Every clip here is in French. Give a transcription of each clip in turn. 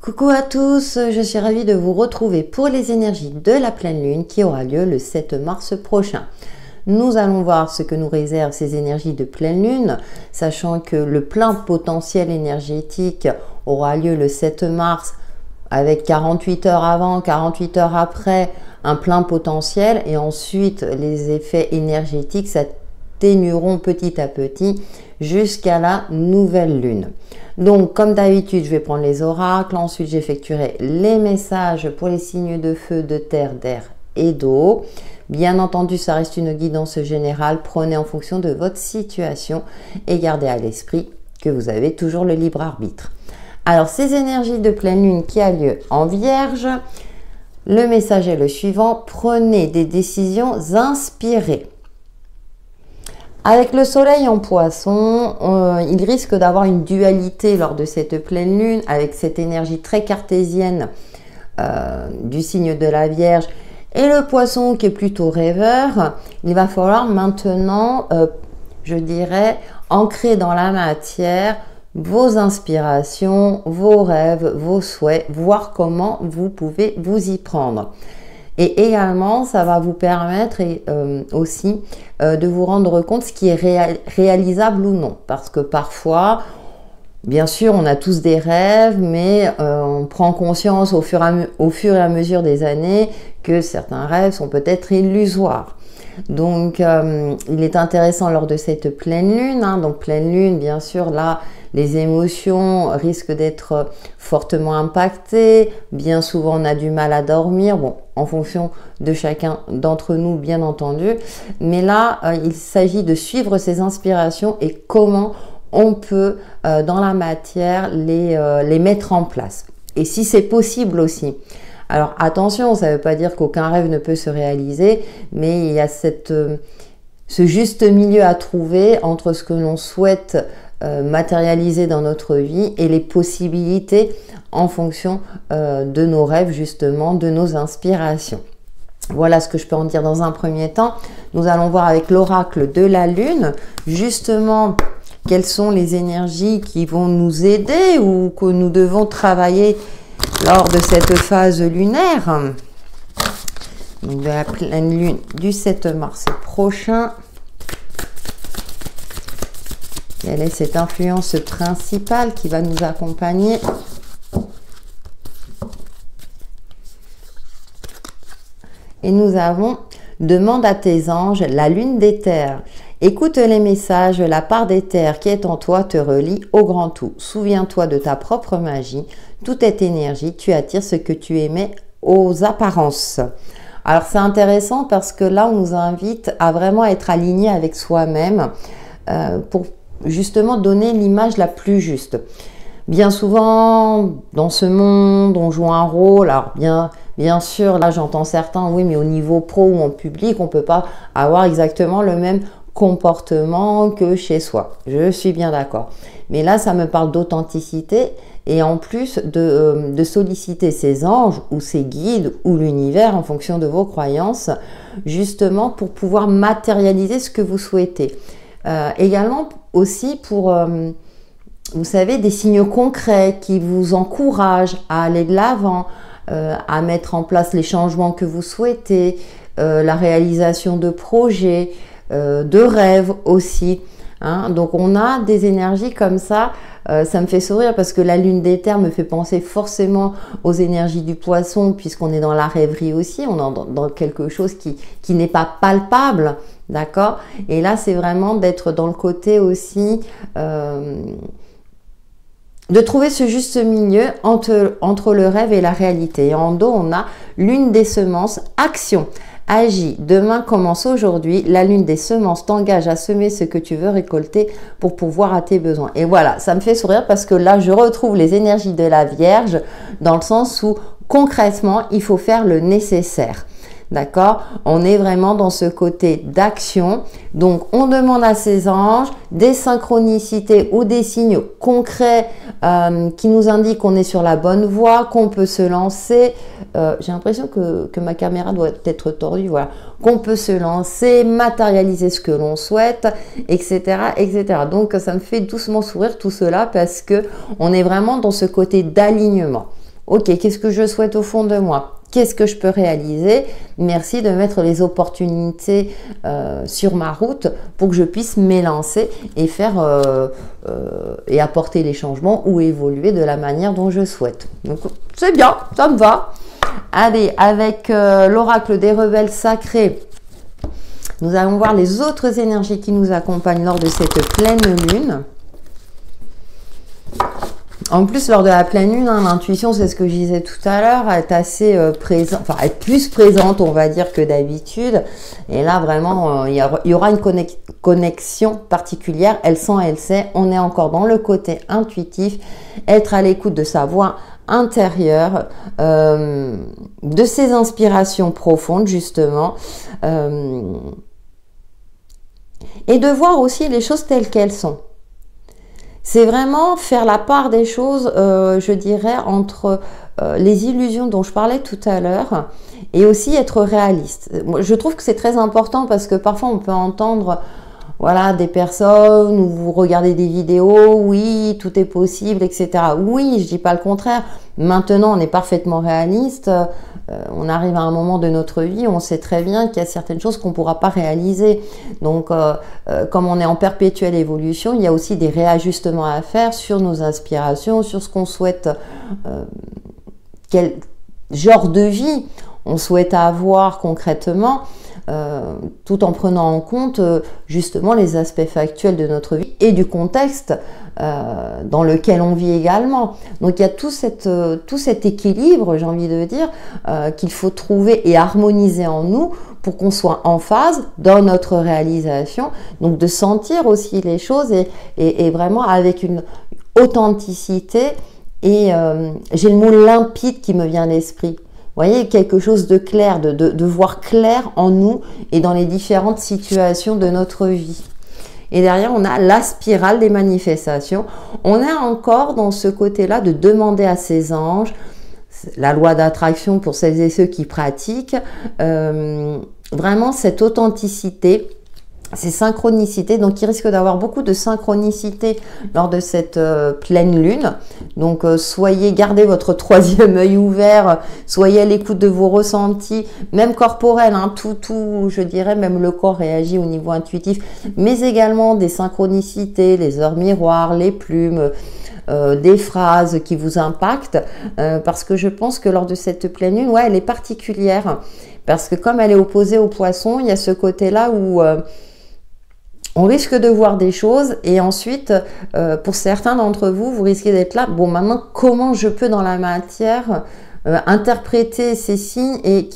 Coucou à tous, je suis ravie de vous retrouver pour les énergies de la pleine lune qui aura lieu le 7 mars prochain. Nous allons voir ce que nous réservent ces énergies de pleine lune, sachant que le plein potentiel énergétique aura lieu le 7 mars avec 48 heures avant, 48 heures après, un plein potentiel et ensuite les effets énergétiques s'atténueront petit à petit jusqu'à la nouvelle lune. Donc, comme d'habitude, je vais prendre les oracles. Ensuite, j'effectuerai les messages pour les signes de feu, de terre, d'air et d'eau. Bien entendu, ça reste une guidance générale. Prenez en fonction de votre situation et gardez à l'esprit que vous avez toujours le libre arbitre. Alors, ces énergies de pleine lune qui a lieu en Vierge, le message est le suivant. Prenez des décisions inspirées. Avec le soleil en poisson, il risque d'avoir une dualité lors de cette pleine lune, avec cette énergie très cartésienne du signe de la Vierge et le poisson qui est plutôt rêveur. Il va falloir maintenant, je dirais, ancrer dans la matière vos inspirations, vos rêves, vos souhaits, voir comment vous pouvez vous y prendre. Et également, ça va vous permettre aussi de vous rendre compte ce qui est réalisable ou non. Parce que parfois, bien sûr, on a tous des rêves, mais on prend conscience au fur et à mesure des années que certains rêves sont peut-être illusoires. Donc, il est intéressant lors de cette pleine lune, donc pleine lune, bien sûr, là, les émotions risquent d'être fortement impactées. Bien souvent, on a du mal à dormir, bon, en fonction de chacun d'entre nous, bien entendu. Mais là, il s'agit de suivre ces inspirations et comment on peut, dans la matière, les mettre en place. Et si c'est possible aussi. Alors attention, ça ne veut pas dire qu'aucun rêve ne peut se réaliser, mais il y a ce juste milieu à trouver entre ce que l'on souhaite matérialiser dans notre vie et les possibilités en fonction de nos rêves, justement, de nos inspirations. Voilà ce que je peux en dire dans un premier temps. Nous allons voir avec l'oracle de la lune, justement, quelles sont les énergies qui vont nous aider ou que nous devons travailler lors de cette phase lunaire. Donc de la pleine lune du 7 mars prochain. Quelle est cette influence principale qui va nous accompagner? Et nous avons « Demande à tes anges, la lune des terres. Écoute les messages, la part des terres qui est en toi te relie au grand tout. Souviens-toi de ta propre magie. Toute est énergie, tu attires ce que tu aimais aux apparences. » Alors c'est intéressant parce que là, on nous invite à vraiment être aligné avec soi-même pour justement donner l'image la plus juste. Bien souvent, dans ce monde, on joue un rôle. Alors bien sûr, là j'entends certains, oui, mais au niveau pro ou en public, on ne peut pas avoir exactement le même comportement que chez soi. Je suis bien d'accord. Mais là, ça me parle d'authenticité et en plus de solliciter ces anges ou ces guides ou l'univers en fonction de vos croyances, justement pour pouvoir matérialiser ce que vous souhaitez. Également aussi pour, vous savez, des signes concrets qui vous encouragent à aller de l'avant, à mettre en place les changements que vous souhaitez, la réalisation de projets, de rêves aussi. Donc on a des énergies comme ça, ça me fait sourire parce que la lune des terres me fait penser forcément aux énergies du poisson puisqu'on est dans la rêverie aussi, on est dans quelque chose qui n'est pas palpable, d'accord? Et là c'est vraiment d'être dans le côté aussi de trouver ce juste milieu entre le rêve et la réalité. Et en dos on a lune des semences, action. Agis, demain commence aujourd'hui, la lune des semences t'engage à semer ce que tu veux récolter pour pourvoir à tes besoins. Et voilà, ça me fait sourire parce que là, je retrouve les énergies de la Vierge dans le sens où concrètement, il faut faire le nécessaire. D'accord? On est vraiment dans ce côté d'action. Donc, on demande à ces anges des synchronicités ou des signes concrets qui nous indiquent qu'on est sur la bonne voie, qu'on peut se lancer. J'ai l'impression que ma caméra doit être tordue. Voilà. Qu'on peut se lancer, matérialiser ce que l'on souhaite, etc., etc. Donc, ça me fait doucement sourire tout cela parce que on est vraiment dans ce côté d'alignement. Ok, qu'est-ce que je souhaite au fond de moi? Qu'est-ce que je peux réaliser? Merci de mettre les opportunités sur ma route pour que je puisse m'élancer et faire et apporter les changements ou évoluer de la manière dont je souhaite. Donc c'est bien, ça me va. Allez, avec l'oracle des rebelles sacrés, nous allons voir les autres énergies qui nous accompagnent lors de cette pleine lune. En plus, lors de la pleine lune, hein, l'intuition, c'est ce que je disais tout à l'heure, elle est assez présente, enfin, elle est plus présente, on va dire, que d'habitude. Et là, vraiment, il y aura une connexion particulière. Elle sent, elle sait. On est encore dans le côté intuitif, être à l'écoute de sa voix intérieure, de ses inspirations profondes, justement. Et de voir aussi les choses telles qu'elles sont. C'est vraiment faire la part des choses, je dirais, entre les illusions dont je parlais tout à l'heure et aussi être réaliste. Je trouve que c'est très important parce que parfois on peut entendre voilà, des personnes où vous regardez des vidéos, oui, tout est possible, etc. Oui, je dis pas le contraire. Maintenant, on est parfaitement réaliste. On arrive à un moment de notre vie où on sait très bien qu'il y a certaines choses qu'on ne pourra pas réaliser. Donc, comme on est en perpétuelle évolution, il y a aussi des réajustements à faire sur nos aspirations, sur ce qu'on souhaite, quel genre de vie on souhaite avoir concrètement, tout en prenant en compte justement les aspects factuels de notre vie et du contexte dans lequel on vit également. Donc il y a tout cet équilibre, j'ai envie de dire, qu'il faut trouver et harmoniser en nous pour qu'on soit en phase dans notre réalisation, donc de sentir aussi les choses et vraiment avec une authenticité et j'ai le mot limpide qui me vient à l'esprit. Vous voyez, quelque chose de clair, de voir clair en nous et dans les différentes situations de notre vie. Et derrière, on a la spirale des manifestations. On est encore dans ce côté-là de demander à ses anges, la loi d'attraction pour celles et ceux qui pratiquent, vraiment cette authenticité, ces synchronicités. Donc, il risque d'avoir beaucoup de synchronicité lors de cette pleine lune. Donc, gardez votre troisième œil ouvert, soyez à l'écoute de vos ressentis, même corporels, hein, tout, je dirais, même le corps réagit au niveau intuitif, mais également des synchronicités, les heures miroirs, les plumes, des phrases qui vous impactent, parce que je pense que lors de cette pleine lune, ouais, elle est particulière, parce que comme elle est opposée au poisson, il y a ce côté-là où on risque de voir des choses et ensuite, pour certains d'entre vous, vous risquez d'être là, bon maintenant, comment je peux dans la matière interpréter ces signes et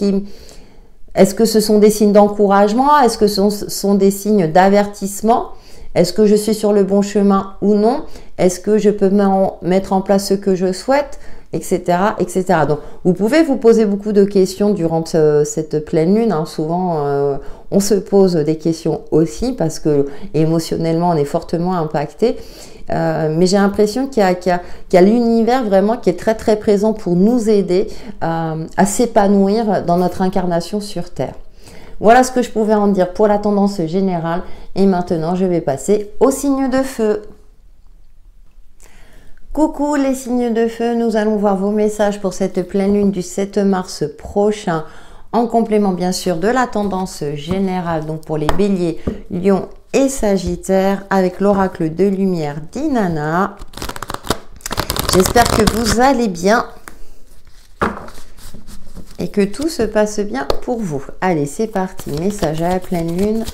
est-ce que ce sont des signes d'encouragement? Est-ce que ce sont des signes d'avertissement? Est-ce que je suis sur le bon chemin ou non? Est-ce que je peux mettre en place ce que je souhaite? Etc., etc. Donc, vous pouvez vous poser beaucoup de questions durant cette pleine lune. Hein. Souvent, on se pose des questions aussi parce que émotionnellement, on est fortement impacté. Mais j'ai l'impression qu'il y a l'univers vraiment qui est très, très présent pour nous aider à s'épanouir dans notre incarnation sur Terre. Voilà ce que je pouvais en dire pour la tendance générale. Et maintenant, je vais passer au signe de feu. Coucou les signes de feu, nous allons voir vos messages pour cette pleine lune du 7 mars prochain, en complément bien sûr de la tendance générale, donc pour les béliers, lions et sagittaires, avec l'oracle de lumière d'Inanna. J'espère que vous allez bien et que tout se passe bien pour vous. Allez, c'est parti, message à la pleine lune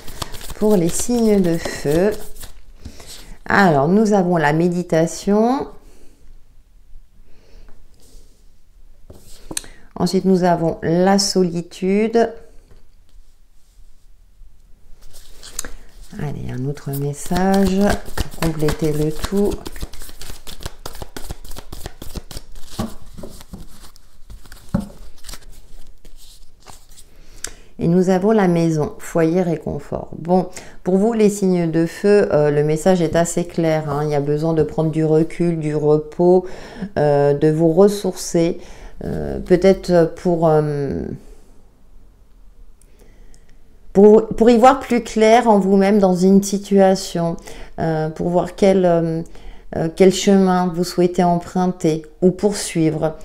pour les signes de feu. Alors, nous avons la méditation. Ensuite, nous avons la solitude. Allez, un autre message pour compléter le tout. Et nous avons la maison, foyer, réconfort. Bon, pour vous, les signes de feu, le message est assez clair. Hein. Il y a besoin de prendre du recul, du repos, de vous ressourcer. Peut-être pour y voir plus clair en vous-même dans une situation, pour voir quel chemin vous souhaitez emprunter ou poursuivre,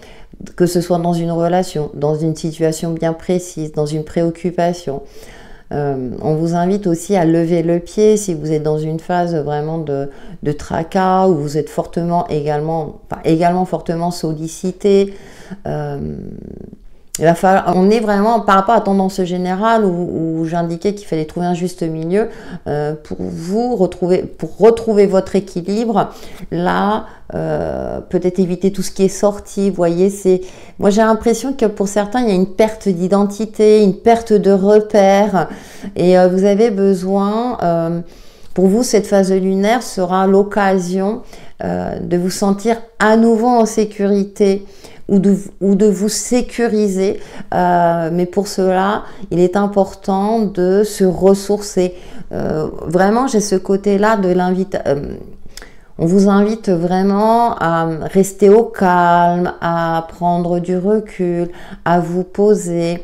que ce soit dans une relation, dans une situation bien précise, dans une préoccupation. On vous invite aussi à lever le pied si vous êtes dans une phase vraiment de tracas, où vous êtes également fortement sollicité. Il va falloir, on est vraiment par rapport à la tendance générale où j'indiquais qu'il fallait trouver un juste milieu pour retrouver votre équilibre. Là, peut-être éviter tout ce qui est sorti. Vous voyez, moi j'ai l'impression que pour certains il y a une perte d'identité, une perte de repères, et vous avez besoin. Pour vous, cette phase lunaire sera l'occasion de vous sentir à nouveau en sécurité, ou de vous sécuriser, mais pour cela, il est important de se ressourcer. Vraiment, j'ai ce côté-là de on vous invite vraiment à rester au calme, à prendre du recul, à vous poser,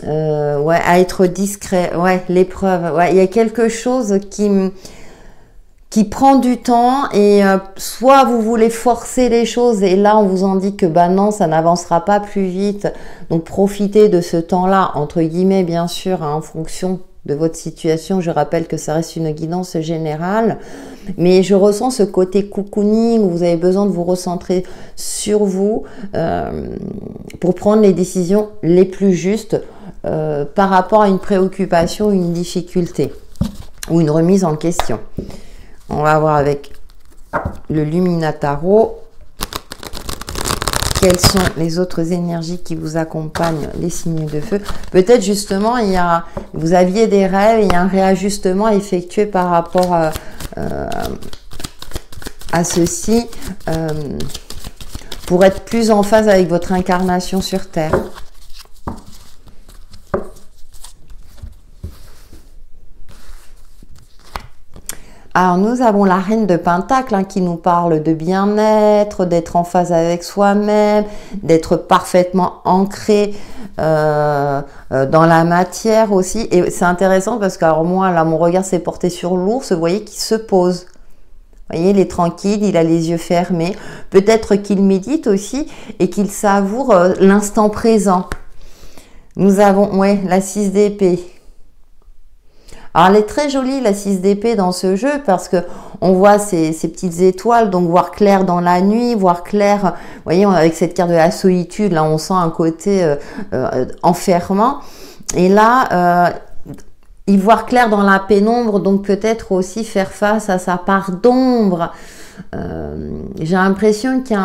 à être discret. L'épreuve. Il y a quelque chose qui prend du temps, et soit vous voulez forcer les choses et là on vous en dit que non, ça n'avancera pas plus vite, donc profitez de ce temps-là, entre guillemets bien sûr, en fonction de votre situation. Je rappelle que ça reste une guidance générale, mais je ressens ce côté cocooning où vous avez besoin de vous recentrer sur vous pour prendre les décisions les plus justes par rapport à une préoccupation, une difficulté ou une remise en question. On va voir avec le Lumina Tarot quelles sont les autres énergies qui vous accompagnent, les signes de feu. Peut-être justement, vous aviez des rêves et il y a un réajustement à effectuer par rapport à ceci pour être plus en phase avec votre incarnation sur Terre. Alors, nous avons la Reine de Pentacle qui nous parle de bien-être, d'être en phase avec soi-même, d'être parfaitement ancré dans la matière aussi. Et c'est intéressant parce que, alors moi, là, mon regard s'est porté sur l'ours, vous voyez, qui se pose. Vous voyez, il est tranquille, il a les yeux fermés. Peut-être qu'il médite aussi et qu'il savoure l'instant présent. Nous avons, la 6 d'épée. Alors, elle est très jolie, la 6 d'épée, dans ce jeu, parce que on voit ces petites étoiles, donc voir clair dans la nuit, voir clair, vous voyez, avec cette carte de la solitude, là, on sent un côté enfermant. Et là, y voir clair dans la pénombre, donc peut-être aussi faire face à sa part d'ombre. J'ai l'impression qu'il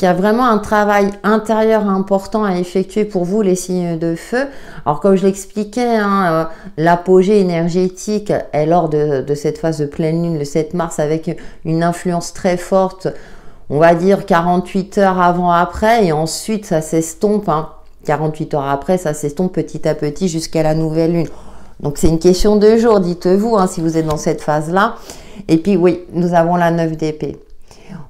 y a vraiment un travail intérieur important à effectuer pour vous, les signes de feu. Alors, comme je l'expliquais, l'apogée énergétique est lors de cette phase de pleine lune, le 7 mars, avec une influence très forte, on va dire 48 heures avant-après, et ensuite ça s'estompe. 48 heures après, ça s'estompe petit à petit jusqu'à la nouvelle lune. Donc, c'est une question de jours, dites-vous, si vous êtes dans cette phase-là. Et puis, oui, nous avons la 9 d'épée.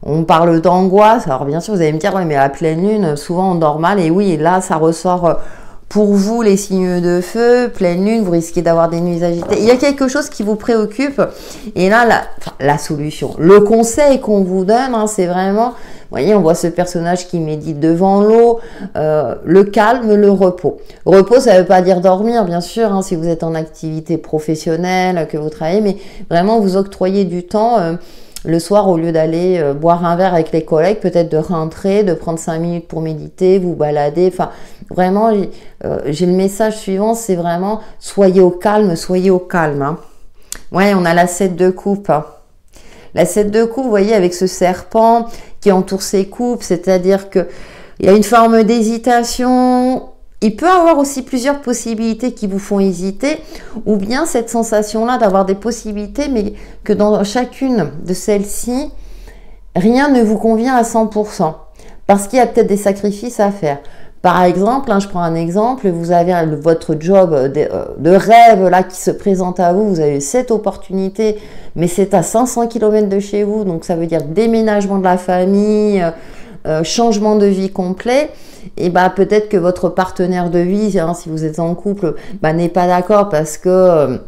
On parle d'angoisse. Alors, bien sûr, vous allez me dire, oui, mais à pleine lune, souvent on dort mal. Et oui, là, ça ressort pour vous, les signes de feu. Pleine lune, vous risquez d'avoir des nuits agitées. Il y a quelque chose qui vous préoccupe. Et là, la solution, le conseil qu'on vous donne, c'est vraiment... Vous voyez, on voit ce personnage qui médite devant l'eau, le calme, le repos. Repos, ça ne veut pas dire dormir, bien sûr, si vous êtes en activité professionnelle, que vous travaillez, mais vraiment vous octroyer du temps le soir, au lieu d'aller boire un verre avec les collègues, peut-être de rentrer, de prendre 5 minutes pour méditer, vous balader. Enfin, vraiment, j'ai le message suivant, c'est vraiment soyez au calme, soyez au calme. Ouais, on a la 7 de coupe. La 7 de coupe, vous voyez, avec ce serpent qui entoure ses coupes, c'est-à-dire qu'il y a une forme d'hésitation. Il peut y avoir aussi plusieurs possibilités qui vous font hésiter, ou bien cette sensation-là d'avoir des possibilités, mais que dans chacune de celles-ci, rien ne vous convient à 100%, parce qu'il y a peut-être des sacrifices à faire. Par exemple, je prends un exemple, vous avez votre job de rêve là qui se présente à vous, vous avez cette opportunité, mais c'est à 500 km de chez vous, donc ça veut dire déménagement de la famille, changement de vie complet. Et peut-être que votre partenaire de vie, si vous êtes en couple, n'est pas d'accord parce que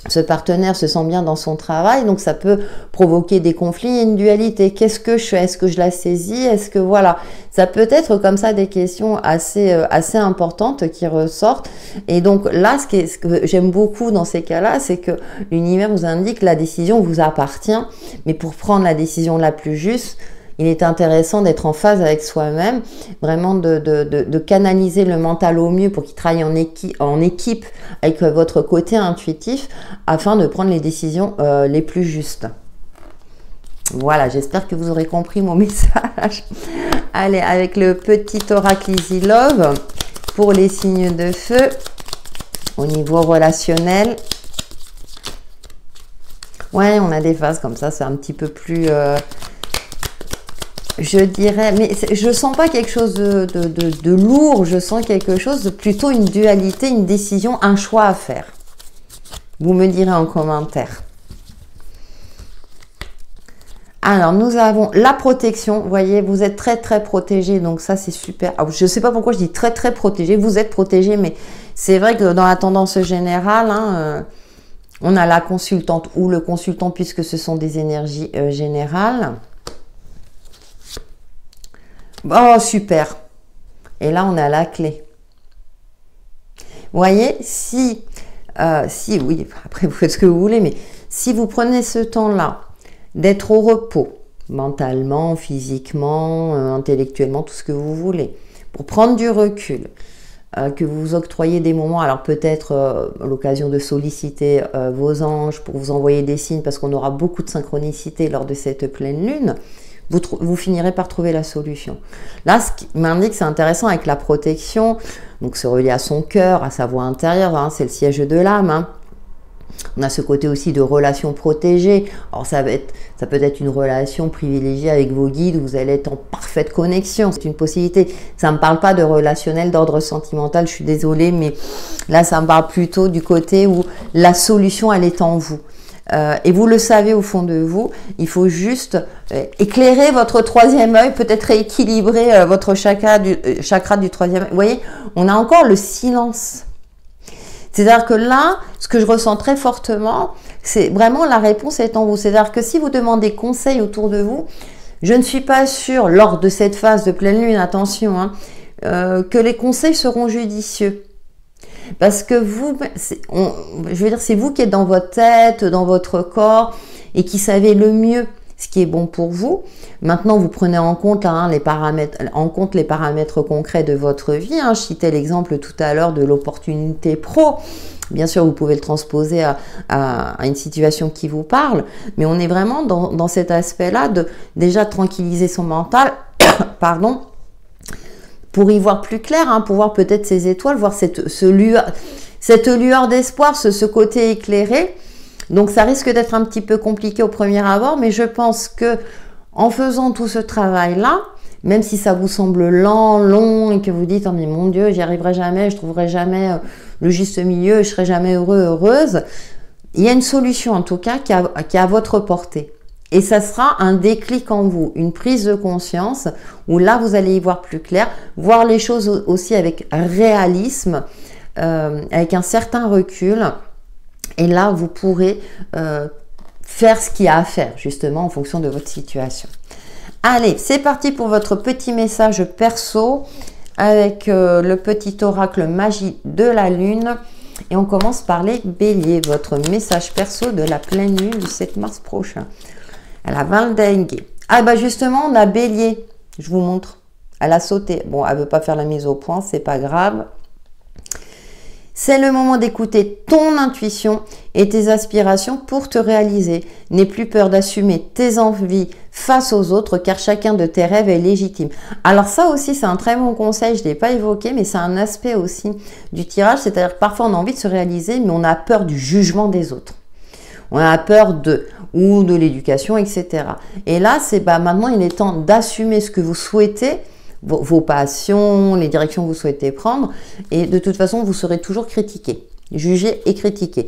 ce partenaire se sent bien dans son travail, donc ça peut provoquer des conflits et une dualité. Qu'est-ce que je fais? Est-ce que je la saisis? Est-ce que voilà, ça peut être comme ça des questions assez importantes qui ressortent. Et donc là, ce que j'aime beaucoup dans ces cas-là, c'est que l'univers vous indique que la décision vous appartient, mais pour prendre la décision la plus juste, il est intéressant d'être en phase avec soi-même, vraiment de canaliser le mental au mieux pour qu'il travaille en équipe avec votre côté intuitif afin de prendre les décisions les plus justes. Voilà, j'espère que vous aurez compris mon message. Allez, avec le petit oracle Easy Love pour les signes de feu au niveau relationnel. Ouais, on a des phases comme ça, c'est un petit peu plus... je dirais, mais je sens pas quelque chose de lourd, je sens quelque chose de plutôt une dualité, une décision, un choix à faire. Vous me direz en commentaire. Alors, nous avons la protection. Vous voyez, vous êtes très, très protégé. Donc, ça, c'est super. Alors, je ne sais pas pourquoi je dis très, très protégé. Vous êtes protégé, mais c'est vrai que dans la tendance générale, hein, on a la consultante ou le consultant, puisque ce sont des énergies générales. Oh, super. Et là, on a la clé. Vous voyez, si oui, après, vous faites ce que vous voulez, mais si vous prenez ce temps-là d'être au repos, mentalement, physiquement, intellectuellement, tout ce que vous voulez, pour prendre du recul, que vous vous octroyez des moments, alors peut-être l'occasion de solliciter vos anges pour vous envoyer des signes, parce qu'on aura beaucoup de synchronicité lors de cette pleine lune, vous finirez par trouver la solution. Là, ce qui m'indique, c'est intéressant avec la protection, donc c'est relié à son cœur, à sa voix intérieure, hein, c'est le siège de l'âme, hein. On a ce côté aussi de relation protégée. Alors ça peut être une relation privilégiée avec vos guides où vous allez être en parfaite connexion. C'est une possibilité. Ça ne me parle pas de relationnel d'ordre sentimental, je suis désolée, mais là ça me parle plutôt du côté où la solution elle est en vous. Et vous le savez au fond de vous, il faut juste éclairer votre troisième œil, peut-être rééquilibrer votre chakra du troisième œil. Vous voyez, on a encore le silence. C'est-à-dire que là, ce que je ressens très fortement, c'est vraiment la réponse est en vous. C'est-à-dire que si vous demandez conseil autour de vous, je ne suis pas sûre, lors de cette phase de pleine lune, attention, hein, que les conseils seront judicieux. Parce que vous, je veux dire, c'est vous qui êtes dans votre tête, dans votre corps, et qui savez le mieux ce qui est bon pour vous. Maintenant, vous prenez en compte, hein, les paramètres concrets de votre vie. Hein. Je citais l'exemple tout à l'heure de l'opportunité pro. Bien sûr, vous pouvez le transposer à une situation qui vous parle, mais on est vraiment dans cet aspect-là de déjà tranquilliser son mental, pardon, pour y voir plus clair, hein, pour voir peut-être ces étoiles, voir cette lueur d'espoir, ce côté éclairé. Donc ça risque d'être un petit peu compliqué au premier abord, mais je pense que en faisant tout ce travail-là, même si ça vous semble lent, long, et que vous dites « Oh mais mon Dieu, j'y arriverai jamais, je trouverai jamais le juste milieu, je serai jamais heureux, heureuse », il y a une solution en tout cas qui est à votre portée. Et ça sera un déclic en vous, une prise de conscience, où là vous allez y voir plus clair, voir les choses aussi avec réalisme, avec un certain recul. Et là, vous pourrez faire ce qu'il y a à faire, justement, en fonction de votre situation. Allez, c'est parti pour votre petit message perso avec le petit oracle magie de la lune. Et on commence par les béliers, votre message perso de la pleine lune du 7 mars prochain. Elle a Valdengue. Ah bah justement, on a bélier. Je vous montre. Elle a sauté. Bon, elle ne veut pas faire la mise au point, c'est pas grave. C'est le moment d'écouter ton intuition et tes aspirations pour te réaliser. N'aie plus peur d'assumer tes envies face aux autres car chacun de tes rêves est légitime. Alors ça aussi, c'est un très bon conseil, je ne l'ai pas évoqué, mais c'est un aspect aussi du tirage. C'est-à-dire que parfois on a envie de se réaliser, mais on a peur du jugement des autres. On a peur de l'éducation, etc. Et là, maintenant, il est temps d'assumer ce que vous souhaitez, vos passions, les directions que vous souhaitez prendre, et de toute façon, vous serez toujours critiqué, jugé et critiqué.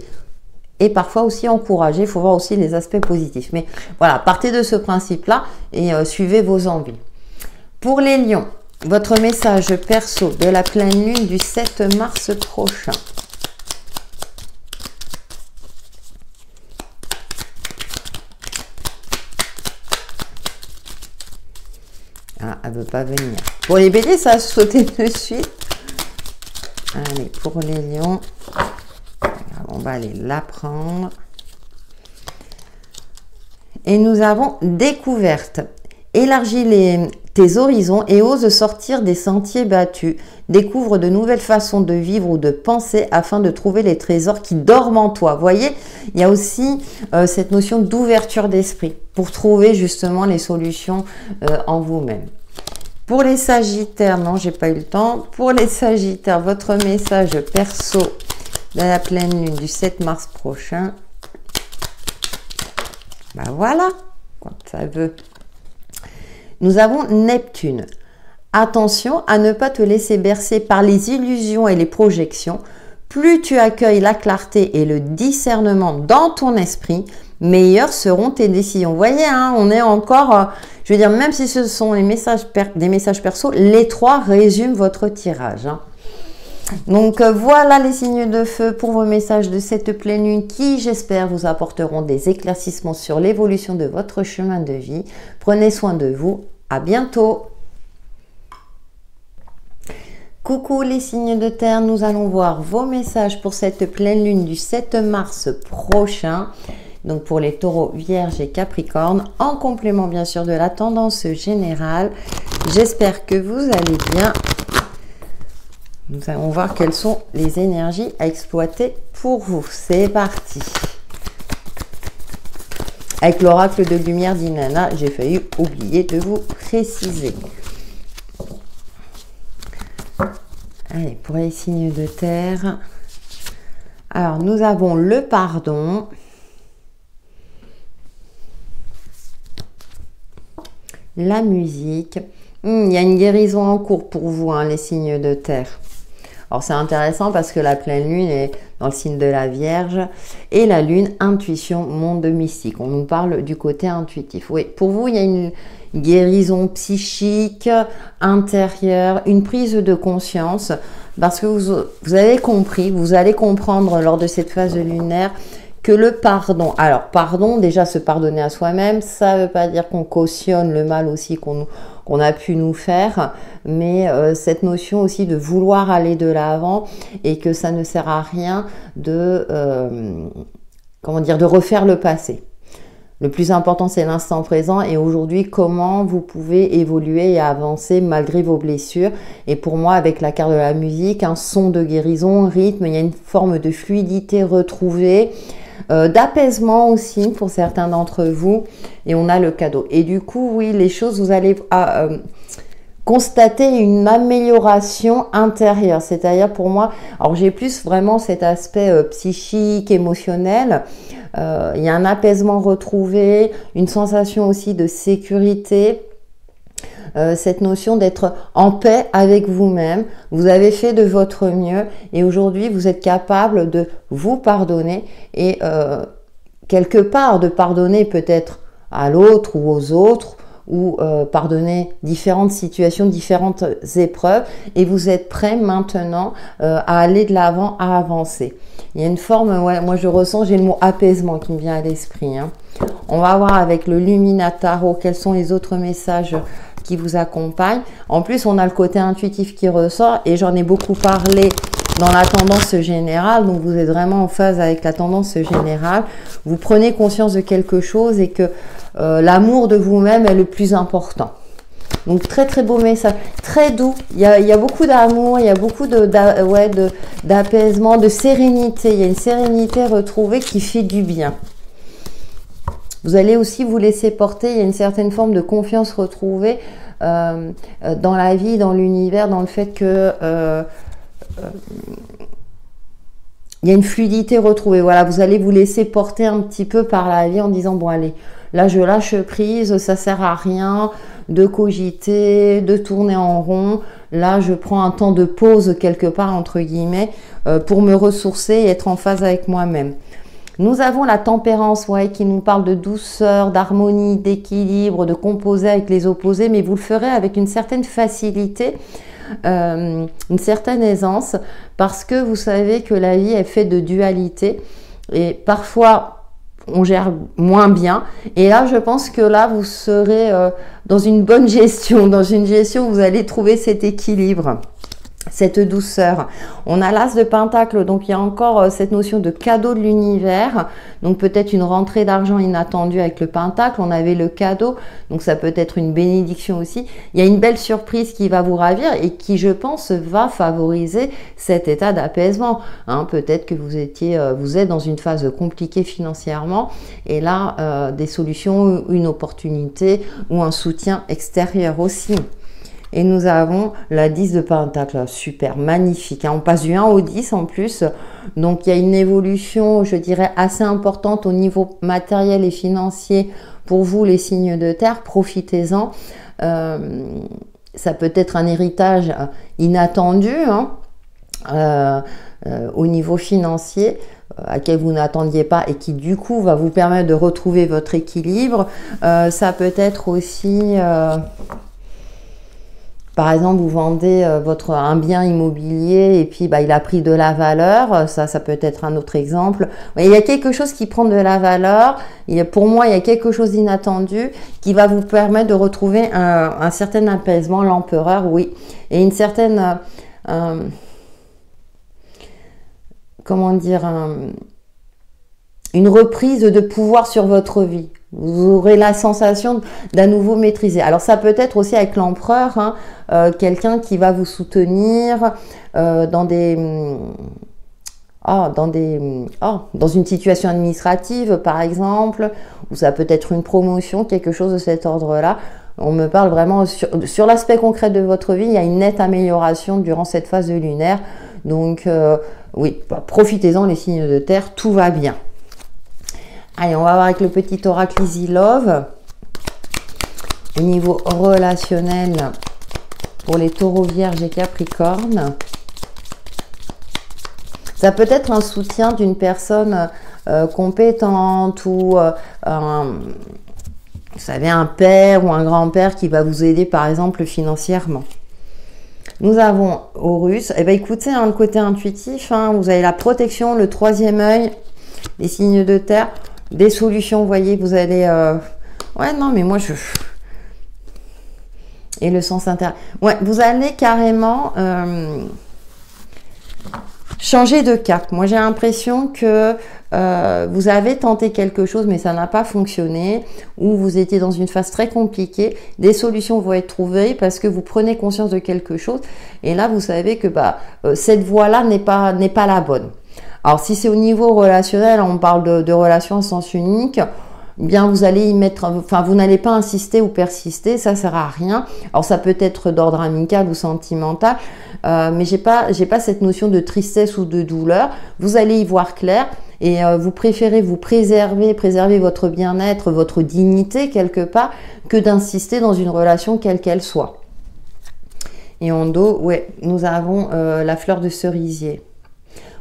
Et parfois aussi encouragé, il faut voir aussi les aspects positifs. Mais voilà, partez de ce principe-là et suivez vos envies. Pour les lions, votre message perso de la pleine lune du 7 mars prochain. elle veut pas venir. Pour les béliers, ça a sauté de suite. Allez, pour les lions, on va aller la prendre. Et nous avons découverte. Élargis tes horizons et ose sortir des sentiers battus. Découvre de nouvelles façons de vivre ou de penser afin de trouver les trésors qui dorment en toi. Vous voyez, il y a aussi cette notion d'ouverture d'esprit pour trouver justement les solutions en vous-même. Pour les sagittaires, non, j'ai pas eu le temps. Pour les sagittaires, votre message perso de la pleine lune du 7 mars prochain. Ben voilà, quand ça veut. Nous avons Neptune. Attention à ne pas te laisser bercer par les illusions et les projections. Plus tu accueilles la clarté et le discernement dans ton esprit, meilleures seront tes décisions. Vous voyez, hein, on est encore, je veux dire, même si ce sont des messages perso, les trois résument votre tirage. Hein. Donc voilà les signes de feu pour vos messages de cette pleine lune qui, j'espère, vous apporteront des éclaircissements sur l'évolution de votre chemin de vie. Prenez soin de vous. À bientôt. Coucou les signes de terre, nous allons voir vos messages pour cette pleine lune du 7 mars prochain. Donc pour les taureaux, vierges et capricornes, en complément bien sûr de la tendance générale. J'espère que vous allez bien. Nous allons voir quelles sont les énergies à exploiter pour vous. C'est parti. Avec l'oracle de lumière d'Inanna, j'ai failli oublier de vous préciser. Allez, pour les signes de terre. Alors, nous avons le pardon. La musique. Il y a une guérison en cours pour vous, hein, les signes de terre. Alors c'est intéressant parce que la pleine lune est dans le signe de la Vierge et la lune, intuition, monde mystique. On nous parle du côté intuitif. Oui, pour vous, il y a une guérison psychique, intérieure, une prise de conscience parce que vous avez compris, vous allez comprendre lors de cette phase lunaire que le pardon, alors pardon, déjà se pardonner à soi-même, ça ne veut pas dire qu'on cautionne le mal aussi qu'on a pu nous faire, mais cette notion aussi de vouloir aller de l'avant et que ça ne sert à rien de, comment dire, de refaire le passé. Le plus important, c'est l'instant présent et aujourd'hui, comment vous pouvez évoluer et avancer malgré vos blessures. Et pour moi, avec la carte de la musique, un son de guérison, rythme, il y a une forme de fluidité retrouvée, d'apaisement aussi pour certains d'entre vous. Et on a le cadeau. Et du coup, oui, les choses, vous allez constater une amélioration intérieure. C'est-à-dire pour moi, alors j'ai plus vraiment cet aspect psychique, émotionnel. Il y a un apaisement retrouvé, une sensation aussi de sécurité, cette notion d'être en paix avec vous-même. Vous avez fait de votre mieux et aujourd'hui vous êtes capable de vous pardonner et quelque part de pardonner peut-être à l'autre ou aux autres ou pardonner différentes situations, différentes épreuves et vous êtes prêt maintenant à aller de l'avant, à avancer. Il y a une forme, ouais, moi je ressens, j'ai le mot apaisement qui me vient à l'esprit. Hein. On va voir avec le Lumina Tarot quels sont les autres messages qui vous accompagnent. En plus, on a le côté intuitif qui ressort et j'en ai beaucoup parlé dans la tendance générale. Donc, vous êtes vraiment en phase avec la tendance générale. Vous prenez conscience de quelque chose et que l'amour de vous-même est le plus important. Donc, très, très beau message. Très doux. Il y a beaucoup d'amour, il y a beaucoup d'apaisement, de sérénité. Il y a une sérénité retrouvée qui fait du bien. Vous allez aussi vous laisser porter, il y a une certaine forme de confiance retrouvée dans la vie, dans l'univers, dans le fait que il y a une fluidité retrouvée. Voilà, vous allez vous laisser porter un petit peu par la vie en disant, bon allez, là je lâche prise, ça sert à rien de cogiter, de tourner en rond. Là, je prends un temps de pause quelque part, entre guillemets, pour me ressourcer et être en phase avec moi-même. Nous avons la tempérance, ouais, qui nous parle de douceur, d'harmonie, d'équilibre, de composer avec les opposés, mais vous le ferez avec une certaine facilité, une certaine aisance, parce que vous savez que la vie est faite de dualité. Et parfois, on gère moins bien. Et là, je pense que là, vous serez dans une bonne gestion, dans une gestion où vous allez trouver cet équilibre, cette douceur. On a l'as de pentacle, donc il y a encore cette notion de cadeau de l'univers, donc peut-être une rentrée d'argent inattendue avec le pentacle. On avait le cadeau, donc ça peut être une bénédiction aussi. Il y a une belle surprise qui va vous ravir et qui, je pense, va favoriser cet état d'apaisement, hein. Peut-être que vous êtes dans une phase compliquée financièrement et là, des solutions, une opportunité ou un soutien extérieur aussi. Et nous avons la 10 de pentacle, super, magnifique, hein. On passe du 1 au 10 en plus. Donc, il y a une évolution, je dirais, assez importante au niveau matériel et financier pour vous, les signes de terre. Profitez-en. Ça peut être un héritage inattendu, hein, au niveau financier, à quel vous n'attendiez pas et qui, du coup, va vous permettre de retrouver votre équilibre. Ça peut être aussi... Par exemple, vous vendez un bien immobilier et puis il a pris de la valeur. Ça peut être un autre exemple. Il y a quelque chose qui prend de la valeur. Pour moi, il y a quelque chose d'inattendu qui va vous permettre de retrouver un certain apaisement, l'empereur, oui. Et une certaine... comment dire, une reprise de pouvoir sur votre vie. Vous aurez la sensation d'à nouveau maîtriser. Alors ça peut être aussi avec l'empereur, hein, quelqu'un qui va vous soutenir dans une situation administrative par exemple, ou ça peut être une promotion, quelque chose de cet ordre-là. On me parle vraiment sur l'aspect concret de votre vie, il y a une nette amélioration durant cette phase de lunaire. Donc oui, profitez-en les signes de terre, tout va bien. Allez, on va voir avec le petit oracle Easy Love. Au niveau relationnel, pour les taureaux, vierges et capricornes. Ça peut être un soutien d'une personne compétente ou vous savez, un père ou un grand-père qui va vous aider par exemple financièrement. Nous avons Horus. Eh bien, écoutez, le côté intuitif, hein, vous avez la protection, le troisième œil, les signes de terre. Des solutions, vous voyez, vous allez... Ouais, non, mais moi, Et le sens intérieur. Ouais, vous allez carrément changer de cap. Moi, j'ai l'impression que vous avez tenté quelque chose, mais ça n'a pas fonctionné, ou vous étiez dans une phase très compliquée. Des solutions vont être trouvées parce que vous prenez conscience de quelque chose. Et là, vous savez que cette voie-là n'est pas la bonne. Alors, si c'est au niveau relationnel, on parle de relations à sens unique, bien vous allez y mettre, enfin vous n'allez pas insister ou persister, ça sert à rien. Alors ça peut être d'ordre amical ou sentimental, mais j'ai pas cette notion de tristesse ou de douleur. Vous allez y voir clair et vous préférez vous préserver votre bien-être, votre dignité quelque part, que d'insister dans une relation quelle qu'elle soit. Et en dos, ouais, nous avons la fleur de cerisier.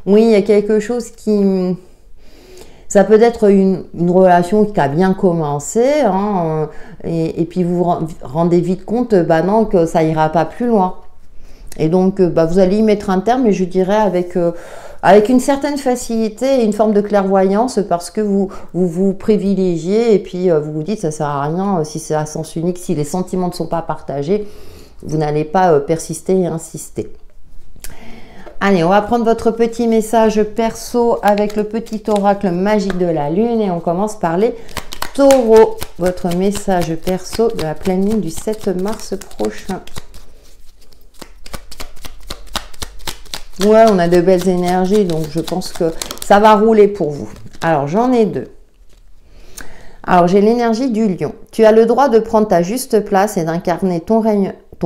Oui, il y a quelque chose qui... Ça peut être une relation qui a bien commencé, hein, et puis vous vous rendez vite compte non, que ça ira pas plus loin. Et donc, vous allez y mettre un terme, mais je dirais avec une certaine facilité et une forme de clairvoyance, parce que vous privilégiez et puis vous vous dites ça sert à rien si c'est à sens unique, si les sentiments ne sont pas partagés, vous n'allez pas persister et insister. Allez, on va prendre votre petit message perso avec le petit oracle magique de la lune et on commence par les taureaux. Votre message perso de la pleine lune du 7 mars prochain. Ouais, on a de belles énergies, donc je pense que ça va rouler pour vous. Alors, j'en ai deux. Alors, j'ai l'énergie du lion. Tu as le droit de prendre ta juste place et d'incarner ton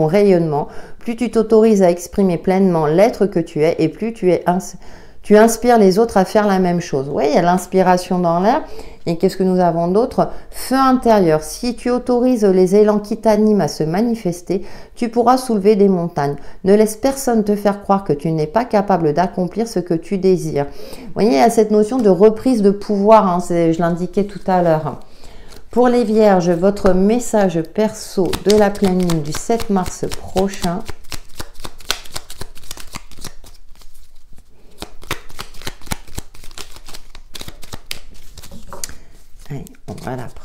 rayonnement. Plus tu t'autorises à exprimer pleinement l'être que tu es et plus tu inspires les autres à faire la même chose. Oui, il y a l'inspiration dans l'air. Et qu'est-ce que nous avons d'autre? Feu intérieur. Si tu autorises les élans qui t'animent à se manifester, tu pourras soulever des montagnes. Ne laisse personne te faire croire que tu n'es pas capable d'accomplir ce que tu désires. Vous voyez, il y a cette notion de reprise de pouvoir, hein, je l'indiquais tout à l'heure. Pour les vierges, votre message perso de la pleine lune du 7 mars prochain.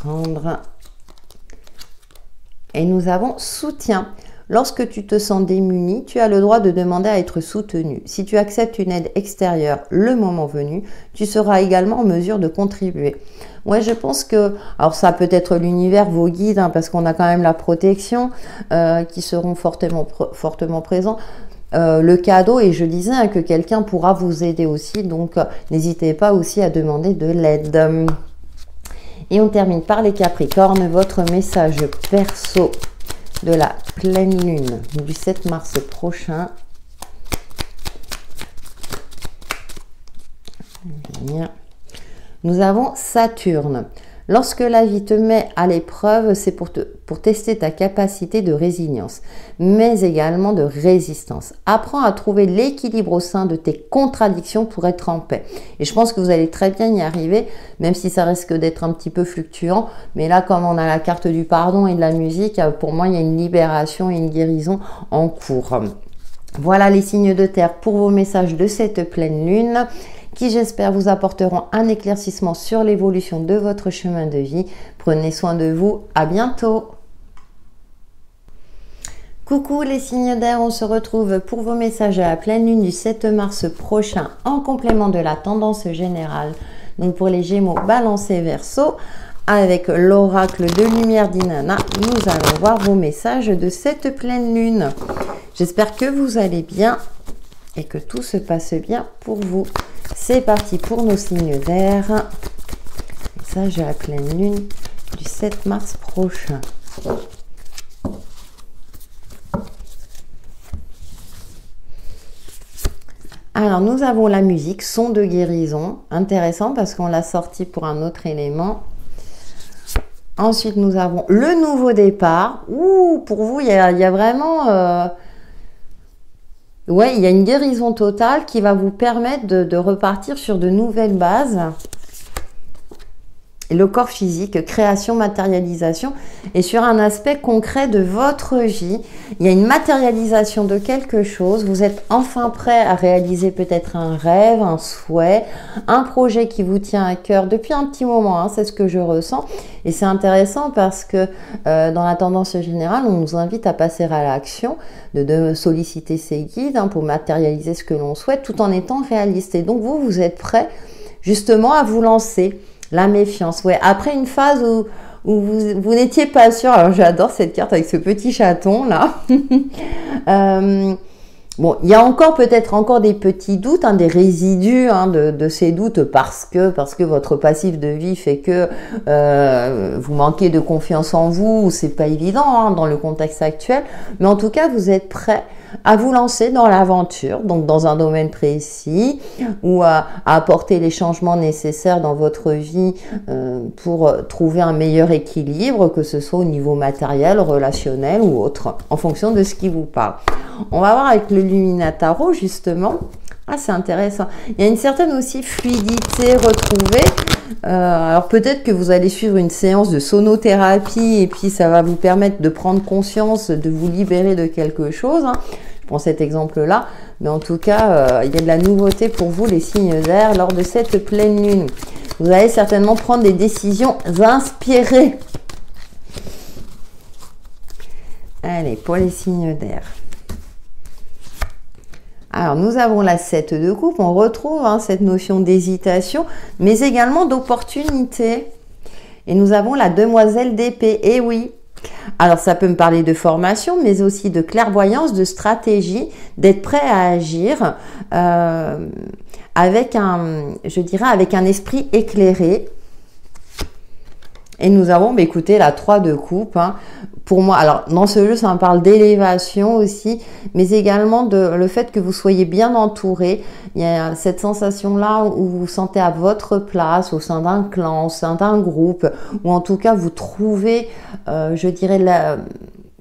prendre. Et nous avons soutien. Lorsque tu te sens démuni, tu as le droit de demander à être soutenu. Si tu acceptes une aide extérieure le moment venu, tu seras également en mesure de contribuer. Ouais, je pense que, alors ça peut être l'univers, vos guides, hein, parce qu'on a quand même la protection qui seront fortement présents. Le cadeau, et je disais hein, que quelqu'un pourra vous aider aussi, donc n'hésitez pas aussi à demander de l'aide. Et on termine par les Capricornes, votre message perso de la pleine lune du 7 mars prochain. Nous avons Saturne. Lorsque la vie te met à l'épreuve, c'est pour tester ta capacité de résilience, mais également de résistance. Apprends à trouver l'équilibre au sein de tes contradictions pour être en paix. Et je pense que vous allez très bien y arriver, même si ça risque d'être un petit peu fluctuant. Mais là, comme on a la carte du pardon et de la musique, pour moi, il y a une libération et une guérison en cours. Voilà les signes de terre pour vos messages de cette pleine lune, qui j'espère vous apporteront un éclaircissement sur l'évolution de votre chemin de vie. Prenez soin de vous, à bientôt. Coucou les signes d'air, on se retrouve pour vos messages à la pleine lune du 7 mars prochain en complément de la tendance générale. Donc pour les Gémeaux, Balance et Verseau, avec l'oracle de lumière d'Inanna, nous allons voir vos messages de cette pleine lune. J'espère que vous allez bien et que tout se passe bien pour vous. C'est parti pour nos signes d'air. Message à la pleine lune du 7 mars prochain. Alors, nous avons la musique, son de guérison. Intéressant parce qu'on l'a sorti pour un autre élément. Ensuite, nous avons le nouveau départ. Ouh, pour vous, il y a vraiment... Ouais, il y a une guérison totale qui va vous permettre de repartir sur de nouvelles bases. Le corps physique, création, matérialisation, et sur un aspect concret de votre vie, il y a une matérialisation de quelque chose. Vous êtes enfin prêt à réaliser peut-être un rêve, un souhait, un projet qui vous tient à cœur depuis un petit moment, hein, c'est ce que je ressens. Et c'est intéressant parce que dans la tendance générale, on nous invite à passer à l'action, de solliciter ses guides hein, pour matérialiser ce que l'on souhaite tout en étant réaliste. Et donc vous êtes prêt justement à vous lancer. La méfiance, ouais. Après une phase où vous n'étiez pas sûr, alors j'adore cette carte avec ce petit chaton là. Bon, il y a peut-être encore des petits doutes, hein, des résidus hein, de ces doutes parce que votre passif de vie fait que vous manquez de confiance en vous, c'est pas évident hein, dans le contexte actuel. Mais en tout cas, vous êtes prêt à vous lancer dans l'aventure, donc dans un domaine précis, ou à apporter les changements nécessaires dans votre vie pour trouver un meilleur équilibre, que ce soit au niveau matériel, relationnel ou autre, en fonction de ce qui vous parle. On va voir avec le Luminataro justement. Ah, c'est intéressant. Il y a une certaine aussi fluidité retrouvée. Alors peut-être que vous allez suivre une séance de sonothérapie et puis ça va vous permettre de prendre conscience, de vous libérer de quelque chose. Hein. Je prends cet exemple-là. Mais en tout cas, il y a de la nouveauté pour vous, les signes d'air, lors de cette pleine lune. Vous allez certainement prendre des décisions inspirées. Allez, pour les signes d'air. Alors, nous avons la 7 de coupe, on retrouve hein, cette notion d'hésitation, mais également d'opportunité. Et nous avons la demoiselle d'épée, et oui. Alors, ça peut me parler de formation, mais aussi de clairvoyance, de stratégie, d'être prêt à agir avec un esprit éclairé. Et nous avons, écoutez, la 3 de coupe. Hein. Pour moi, alors dans ce jeu, ça me parle d'élévation aussi, mais également de le fait que vous soyez bien entouré. Il y a cette sensation-là où vous vous sentez à votre place, au sein d'un clan, au sein d'un groupe, ou en tout cas, vous trouvez, je dirais,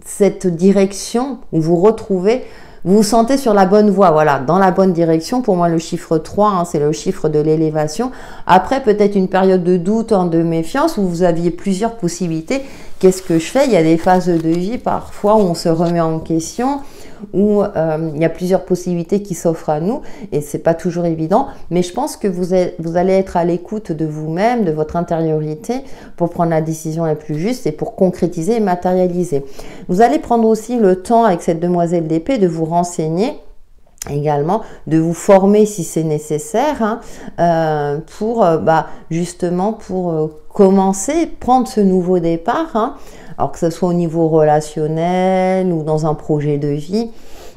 cette direction où vous retrouvez. Vous vous sentez sur la bonne voie, voilà, dans la bonne direction. Pour moi, le chiffre 3, hein, c'est le chiffre de l'élévation. Après, peut-être une période de doute, hein, de méfiance, où vous aviez plusieurs possibilités. Qu'est-ce que je fais? Il y a des phases de vie, parfois, où on se remet en question, où il y a plusieurs possibilités qui s'offrent à nous et c'est pas toujours évident. Mais je pense que vous allez être à l'écoute de vous-même, de votre intériorité pour prendre la décision la plus juste et pour concrétiser et matérialiser. Vous allez prendre aussi le temps avec cette demoiselle d'épée de vous renseigner également, de vous former si c'est nécessaire pour justement pour commencer, prendre ce nouveau départ, alors que ce soit au niveau relationnel ou dans un projet de vie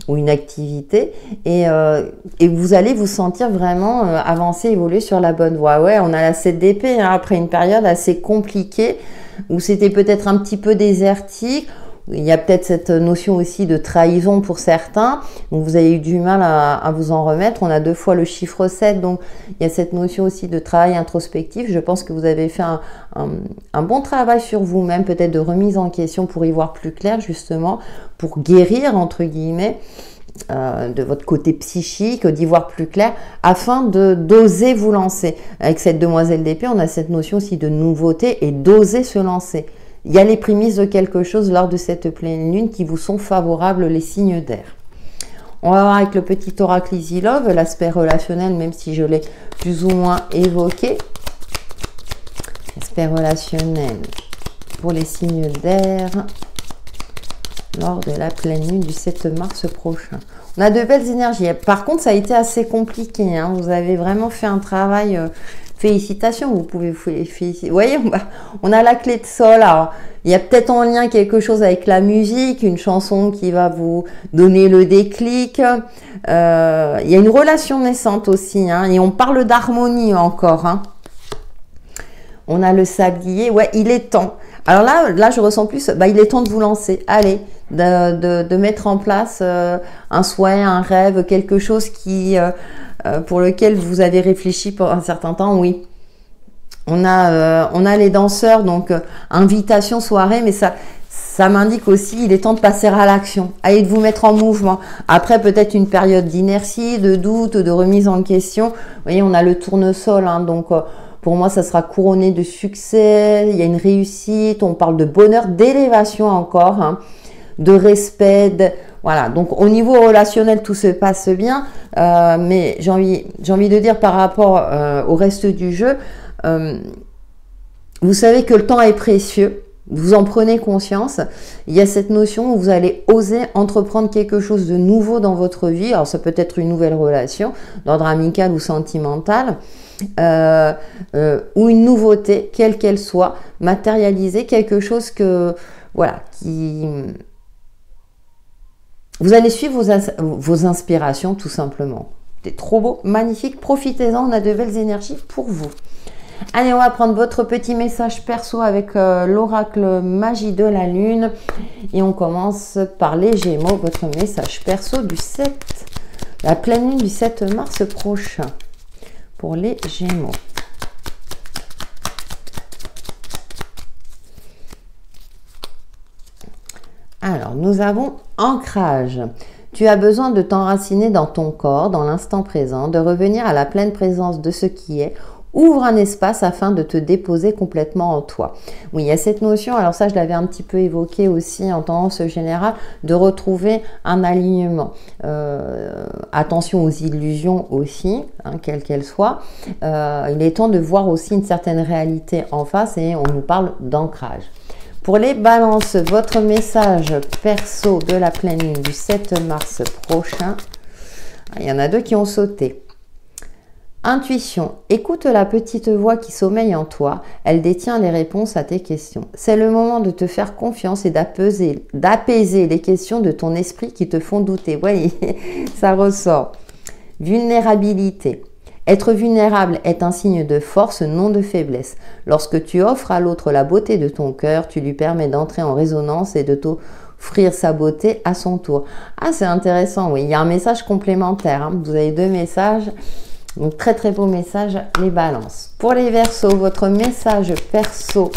ou une activité et vous allez vous sentir vraiment avancer, évoluer sur la bonne voie. Ouais, on a la 7 d'épée après une période assez compliquée où c'était peut-être un petit peu désertique. Il y a peut-être cette notion aussi de trahison pour certains, donc vous avez eu du mal à vous en remettre. On a 2 fois le chiffre 7, donc il y a cette notion aussi de travail introspectif. Je pense que vous avez fait un bon travail sur vous-même, peut-être de remise en question pour y voir plus clair justement, pour guérir entre guillemets de votre côté psychique, d'y voir plus clair, afin d'oser vous lancer. Avec cette demoiselle d'épée, on a cette notion aussi de nouveauté et d'oser se lancer. Il y a les prémices de quelque chose lors de cette pleine lune qui vous sont favorables, les signes d'air. On va voir avec le petit oracle Easy Love, l'aspect relationnel, même si je l'ai plus ou moins évoqué. L'aspect relationnel pour les signes d'air lors de la pleine lune du 7 mars prochain. On a de belles énergies. Par contre, ça a été assez compliqué. Vous avez vraiment fait un travail... Félicitations, vous pouvez vous féliciter. Vous voyez, on a la clé de sol. Alors, il y a peut-être en lien quelque chose avec la musique, une chanson qui va vous donner le déclic. Il y a une relation naissante aussi, et on parle d'harmonie encore. On a le sablier. Ouais, il est temps. Alors là, je ressens plus, il est temps de vous lancer. Allez, de mettre en place un souhait, un rêve, quelque chose qui... pour lequel vous avez réfléchi pour un certain temps, oui. On a les danseurs, donc invitation, soirée, mais ça m'indique aussi, il est temps de passer à l'action, allez, de vous mettre en mouvement. Après, peut-être une période d'inertie, de doute, de remise en question. Vous voyez, on a le tournesol, donc pour moi, ça sera couronné de succès, il y a une réussite, on parle de bonheur, d'élévation encore, de respect, voilà, donc au niveau relationnel, tout se passe bien, mais j'ai envie de dire par rapport au reste du jeu, vous savez que le temps est précieux, vous en prenez conscience, il y a cette notion où vous allez oser entreprendre quelque chose de nouveau dans votre vie, alors ça peut être une nouvelle relation, d'ordre amical ou sentimental, ou une nouveauté, quelle qu'elle soit, matérialiser quelque chose que, voilà, qui... Vous allez suivre vos inspirations tout simplement. C'est trop beau, magnifique, profitez-en, on a de belles énergies pour vous. Allez, on va prendre votre petit message perso avec l'oracle magie de la lune. Et on commence par les Gémeaux, votre message perso du 7, la pleine lune du 7 mars prochain pour les Gémeaux. Alors, nous avons ancrage. Tu as besoin de t'enraciner dans ton corps, dans l'instant présent, de revenir à la pleine présence de ce qui est. Ouvre un espace afin de te déposer complètement en toi. Oui, il y a cette notion, alors ça je l'avais un petit peu évoqué aussi en tendance générale, de retrouver un alignement. Attention aux illusions aussi, quelles qu'elles soient. Il est temps de voir aussi une certaine réalité en face et on nous parle d'ancrage. Pour les balances, votre message perso de la pleine lune du 7 mars prochain, il y en a 2 qui ont sauté. Intuition, écoute la petite voix qui sommeille en toi, elle détient les réponses à tes questions. C'est le moment de te faire confiance et d'apaiser les questions de ton esprit qui te font douter. Voyez, ça ressort. Vulnérabilité. Être vulnérable est un signe de force, non de faiblesse. Lorsque tu offres à l'autre la beauté de ton cœur, tu lui permets d'entrer en résonance et de t'offrir sa beauté à son tour. Ah, c'est intéressant, oui. Il y a un message complémentaire. Vous avez 2 messages. Donc, très très beau message, les balances. Pour les Verseaux, votre message perso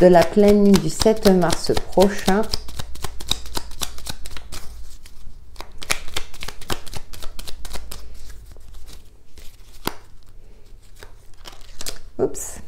de la pleine lune du 7 mars prochain. Oups.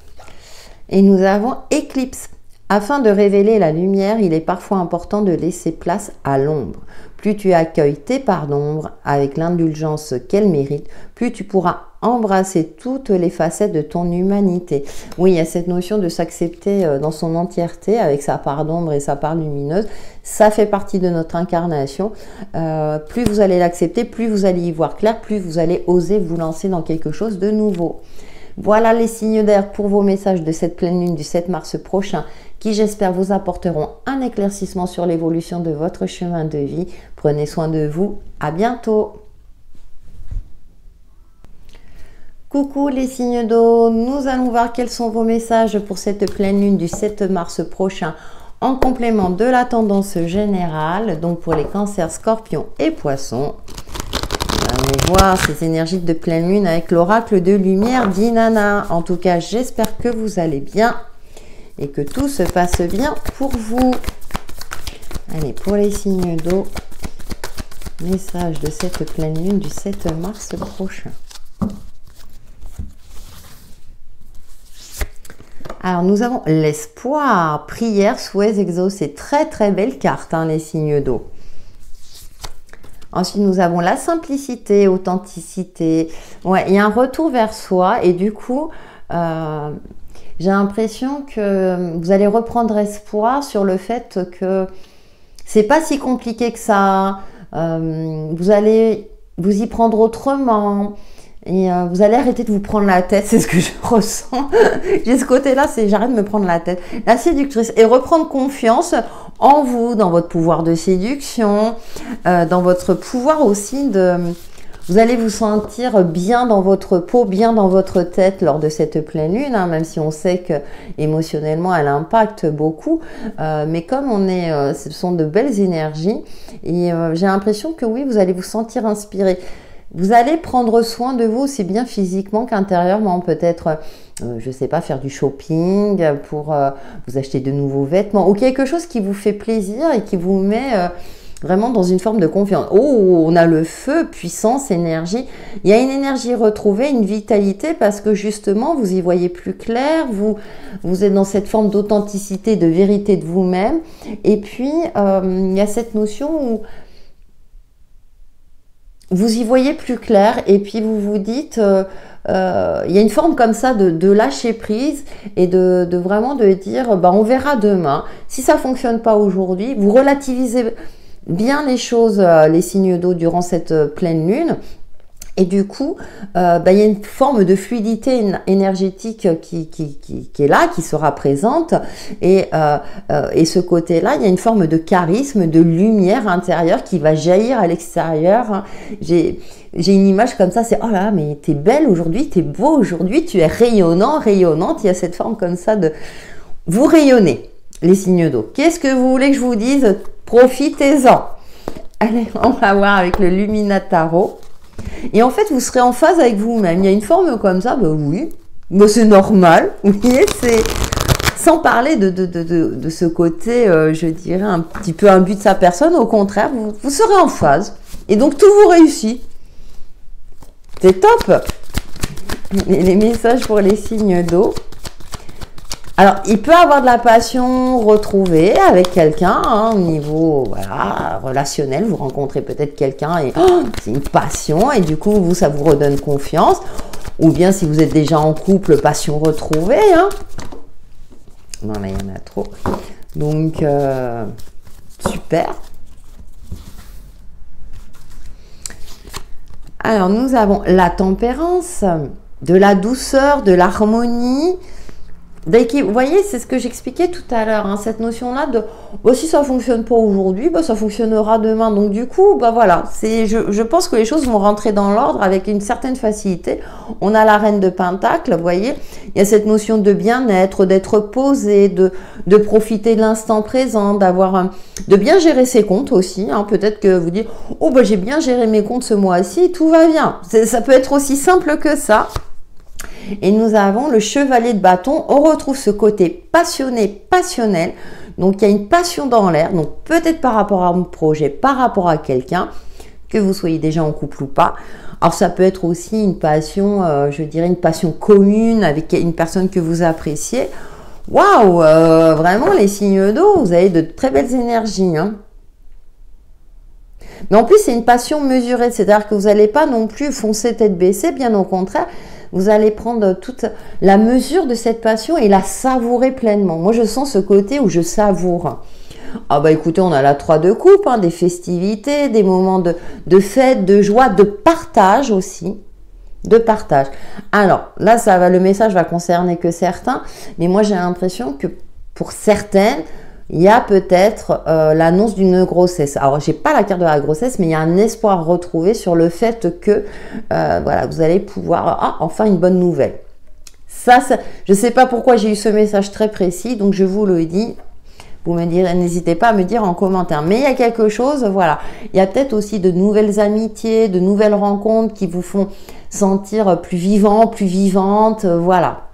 Et nous avons éclipse. Afin de révéler la lumière, il est parfois important de laisser place à l'ombre. plus tu accueilles tes parts d'ombre avec l'indulgence qu'elles méritent, plus tu pourras embrasser toutes les facettes de ton humanité. Oui, il y a cette notion de s'accepter dans son entièreté avec sa part d'ombre et sa part lumineuse. Ça fait partie de notre incarnation. Plus vous allez l'accepter, plus vous allez y voir clair, plus vous allez oser vous lancer dans quelque chose de nouveau. Voilà les signes d'air pour vos messages de cette pleine lune du 7 mars prochain qui, j'espère, vous apporteront un éclaircissement sur l'évolution de votre chemin de vie. Prenez soin de vous. À bientôt. Coucou les signes d'eau, nous allons voir quels sont vos messages pour cette pleine lune du 7 mars prochain en complément de la tendance générale, donc pour les cancers, scorpions et poissons. Allons voir ces énergies de pleine lune avec l'oracle de lumière d'Inanna. En tout cas, j'espère que vous allez bien et que tout se passe bien pour vous. Allez, pour les signes d'eau, message de cette pleine lune du 7 mars prochain. Alors, nous avons l'espoir, prière, souhaits exaucés. Très, très belle carte, hein, les signes d'eau. Ensuite, nous avons la simplicité, authenticité. Ouais, il y a un retour vers soi et du coup, j'ai l'impression que vous allez reprendre espoir sur le fait que c'est pas si compliqué que ça. Vous allez vous y prendre autrement. Et vous allez arrêter de vous prendre la tête, c'est ce que je ressens. J'ai ce côté-là, c'est j'arrête de me prendre la tête. La séductrice. Et reprendre confiance en vous, dans votre pouvoir de séduction, dans votre pouvoir aussi de... Vous allez vous sentir bien dans votre peau, bien dans votre tête lors de cette pleine lune, hein, même si on sait que émotionnellement elle impacte beaucoup. Mais comme on est, ce sont de belles énergies, et j'ai l'impression que oui, vous allez vous sentir inspiré. Vous allez prendre soin de vous aussi bien physiquement qu'intérieurement, peut-être, je ne sais pas, faire du shopping pour vous acheter de nouveaux vêtements ou quelque chose qui vous fait plaisir et qui vous met vraiment dans une forme de confiance. Oh, on a le feu, puissance, énergie. Il y a une énergie retrouvée, une vitalité parce que justement, vous y voyez plus clair, vous êtes dans cette forme d'authenticité, de vérité de vous-même. Et puis, il y a cette notion où vous y voyez plus clair et puis vous vous dites, il y a une forme comme ça de lâcher prise et de vraiment de dire, bah, on verra demain. Si ça fonctionne pas aujourd'hui, vous relativisez bien les choses, les signes d'eau durant cette pleine lune. Et du coup, bah, il y a une forme de fluidité énergétique qui est là, qui sera présente. Et ce côté-là, il y a une forme de charisme, de lumière intérieure qui va jaillir à l'extérieur. J'ai une image comme ça, c'est « Oh là, mais t'es belle aujourd'hui, t'es beau aujourd'hui, tu es rayonnant, rayonnante ». Il y a cette forme comme ça de... Vous rayonnez, les signes d'eau. Qu'est-ce que vous voulez que je vous dise? Profitez-en. Allez, on va voir avec le Lumina Tarot. Et en fait, vous serez en phase avec vous-même. Il y a une forme comme ça, bah oui, bah c'est normal. Vous voyez, c'est sans parler de ce côté, je dirais, un petit peu imbu de sa personne. Au contraire, vous serez en phase. Et donc, tout vous réussit. C'est top. Les messages pour les signes d'eau. Alors, il peut avoir de la passion retrouvée avec quelqu'un, hein, au niveau voilà, relationnel. Vous rencontrez peut-être quelqu'un et c'est une passion et du coup, vous, ça vous redonne confiance. Ou bien, si vous êtes déjà en couple, passion retrouvée. Hein. Non, là, il y en a trop. Donc, super. Alors, nous avons la tempérance, de la douceur, de l'harmonie. Vous voyez, c'est ce que j'expliquais tout à l'heure, hein, cette notion-là de bah, si ça ne fonctionne pas aujourd'hui, bah, ça fonctionnera demain. Donc du coup, bah, voilà, je pense que les choses vont rentrer dans l'ordre avec une certaine facilité. On a la reine de Pentacle, vous voyez, il y a cette notion de bien-être, d'être posé, de profiter de l'instant présent, de bien gérer ses comptes aussi. Hein. Peut-être que vous dites, oh bah, j'ai bien géré mes comptes ce mois-ci, tout va bien. Ça peut être aussi simple que ça. Et nous avons le chevalier de bâton. On retrouve ce côté passionné, passionnel. Donc, il y a une passion dans l'air. Donc, peut-être par rapport à un projet, par rapport à quelqu'un, que vous soyez déjà en couple ou pas. Alors, ça peut être aussi une passion, je dirais une passion commune avec une personne que vous appréciez. Waouh, vraiment, les signes d'eau, vous avez de très belles énergies. Hein. Mais en plus, c'est une passion mesurée, c'est-à-dire que vous n'allez pas non plus foncer tête baissée, bien au contraire, vous allez prendre toute la mesure de cette passion et la savourer pleinement. Moi, je sens ce côté où je savoure. Ah bah écoutez, on a la 3 de coupe, hein, des festivités, des moments de fête, de joie, de partage aussi. De partage. Alors là, le message va concerner que certains, mais moi j'ai l'impression que pour certaines, il y a peut-être l'annonce d'une grossesse. Alors, j'ai pas la carte de la grossesse, mais il y a un espoir retrouvé sur le fait que voilà, vous allez pouvoir... enfin une bonne nouvelle. Ça, je sais pas pourquoi j'ai eu ce message très précis, donc je vous le dis. Vous me direz, n'hésitez pas à me dire en commentaire. Mais il y a quelque chose, voilà. Il y a peut-être aussi de nouvelles amitiés, de nouvelles rencontres qui vous font sentir plus vivant, plus vivante, voilà.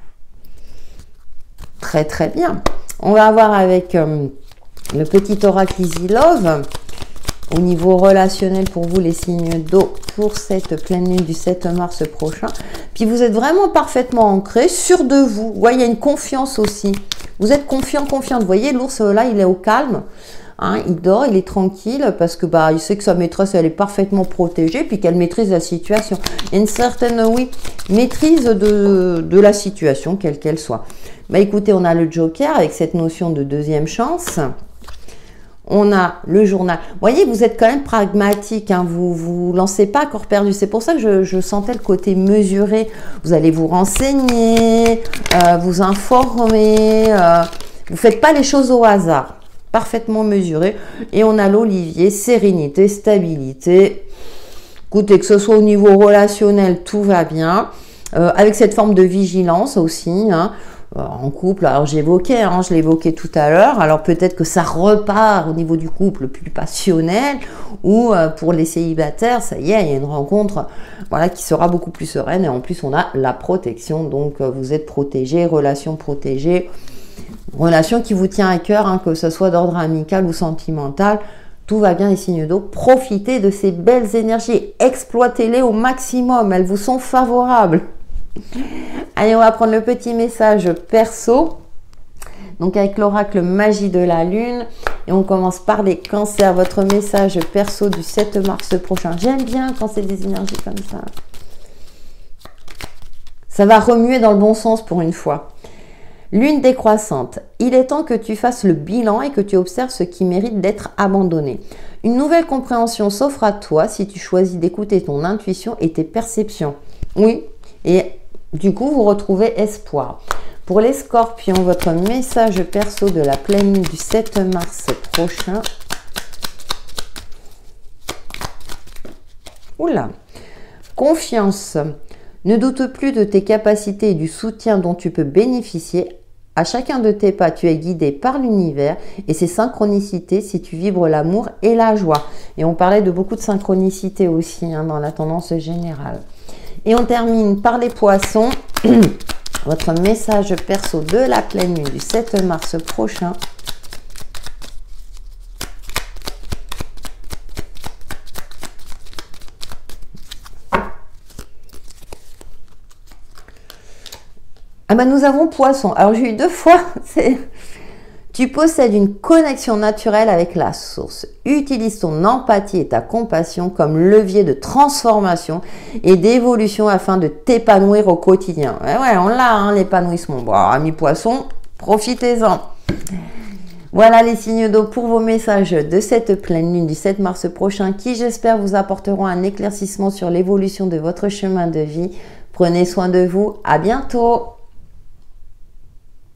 Très très bien. On va voir avec le petit oracle Easy Love au niveau relationnel pour vous les signes d'eau pour cette pleine lune du 7 mars prochain. Puis vous êtes vraiment parfaitement ancré, sûr de vous. Vous voyez, il y a une confiance aussi. Vous êtes confiant, confiante. Vous voyez, l'ours là, il est au calme. Hein, il dort, il est tranquille parce que il sait que sa maîtresse, elle est parfaitement protégée puis qu'elle maîtrise la situation. Il y a une certaine, oui, maîtrise de la situation, quelle qu'elle soit. Écoutez, on a le Joker avec cette notion de deuxième chance. On a le journal. Vous voyez, vous êtes quand même pragmatique. Hein, vous lancez pas à corps perdu. C'est pour ça que je sentais le côté mesuré. Vous allez vous renseigner, vous informer. Vous faites pas les choses au hasard. Parfaitement mesuré. Et on a l'Olivier, sérénité, stabilité. Écoutez, que ce soit au niveau relationnel, tout va bien. Avec cette forme de vigilance aussi. Hein. En couple, alors j'évoquais, hein, je l'évoquais tout à l'heure, alors peut-être que ça repart au niveau du couple plus passionnel, ou pour les célibataires, ça y est, il y a une rencontre voilà, qui sera beaucoup plus sereine, et en plus on a la protection, donc vous êtes protégé, relation protégée, relation qui vous tient à cœur, hein, que ce soit d'ordre amical ou sentimental, tout va bien les signes d'eau, profitez de ces belles énergies, exploitez-les au maximum, elles vous sont favorables. Allez, on va prendre le petit message perso. Donc avec l'oracle magie de la lune. Et on commence par les cancers. Votre message perso du 7 mars prochain. J'aime bien quand c'est des énergies comme ça. Ça va remuer dans le bon sens pour une fois. Lune décroissante. Il est temps que tu fasses le bilan et que tu observes ce qui mérite d'être abandonné. Une nouvelle compréhension s'offre à toi si tu choisis d'écouter ton intuition et tes perceptions. Oui, et du coup, vous retrouvez espoir. Pour les scorpions, votre message perso de la pleine lune du 7 mars prochain. Oula. Confiance. Ne doute plus de tes capacités et du soutien dont tu peux bénéficier. À chacun de tes pas, tu es guidé par l'univers et ses synchronicités si tu vibres l'amour et la joie. Et on parlait de beaucoup de synchronicité aussi hein, dans la tendance générale. Et on termine par les poissons. Votre message perso de la pleine lune du 7 mars prochain. Ah ben nous avons poisson. Alors j'ai eu deux fois. Tu possèdes une connexion naturelle avec la source. Utilise ton empathie et ta compassion comme levier de transformation et d'évolution afin de t'épanouir au quotidien. Ouais, on l'a, hein, l'épanouissement. Bon, amis poissons, profitez-en. Voilà les signes d'eau pour vos messages de cette pleine lune du 7 mars prochain qui, j'espère, vous apporteront un éclaircissement sur l'évolution de votre chemin de vie. Prenez soin de vous. À bientôt.